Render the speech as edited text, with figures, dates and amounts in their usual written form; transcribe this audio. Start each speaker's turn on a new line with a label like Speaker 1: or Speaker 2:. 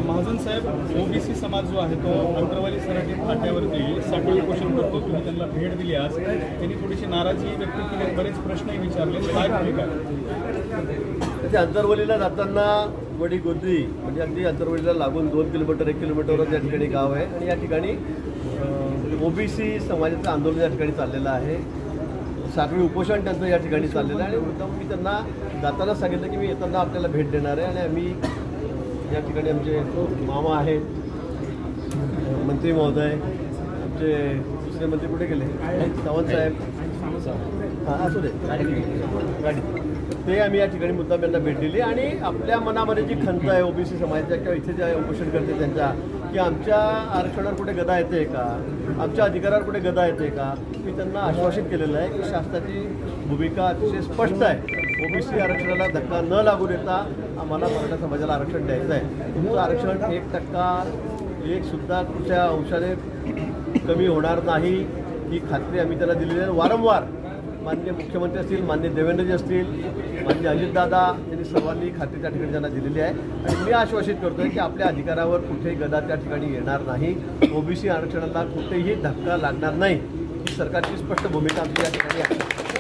Speaker 1: महाजन साहेब, OBC समाज जो आहे तो अंतरवाली सराठी फाट्यावरती साखळी उपोषण करतो. तुम्ही त्यांना भेट दिली आज, त्यांनी थोडीशी नाराजी व्यक्त केली, बरेच प्रश्नही विचारले. काय भूमिका?
Speaker 2: ते अंतरवलीला जाताना वडी गोद्री म्हणजे अगदी अंतरवलीला लागून 2 किलोमीटर 1 किलोमीटरवर त्या ठिकाणी गाव आहे आणि या ठिकाणी ओबीसी समाजाचं आंदोलन या ठिकाणी चाललेलं आहे. साखळी उपोषण त्यांचं या ठिकाणी चाललेलं आहे आणि मी त्यांना जाताना सांगितलं की मी येताना आपल्याला भेट देणार आहे आणि आम्ही या ठिकाणी आमचे मामा आहेत, मंत्री महोदय, आमचे दुसरे मंत्री कुठे गेले, सावंत साहेब, हां असू दे गाडी, ते आम्ही या ठिकाणी मुद्दाम यांना भेट दिली आणि आपल्या मनामध्ये जी खंत आहे ओबीसी समाजाच्या किंवा इथे जे उपोषण करते त्यांच्या की आमच्या आरक्षणावर कुठे गदा येते का, आमच्या अधिकारावर कुठे गदा येते का, मी त्यांना आश्वासित केलेलं आहे की शासनाची भूमिका अतिशय स्पष्ट आहे. ओबीसी आरक्षणाला धक्का न लागू देता आम्हाला मराठा समाजाला आरक्षण द्यायचं आहे. तुमचं आरक्षण 1% एकसुद्धा कुठल्या अंशाने कमी होणार नाही ही खात्री आम्ही त्यांना दिलेली आहे. वारंवार माननीय मुख्यमंत्री असतील, माननीय देवेंद्रजी असतील, माननीय अजितदादा यांनी सर्वांनी खात्री त्या ठिकाणी त्यांना दिलेली आहे आणि मी आश्वासित करतो आहे की आपल्या अधिकारावर कुठेही गदा त्या ठिकाणी येणार नाही. ओबीसी आरक्षणाला कुठेही धक्का लागणार नाही ही सरकारची स्पष्ट भूमिका आमची या ठिकाणी आहे.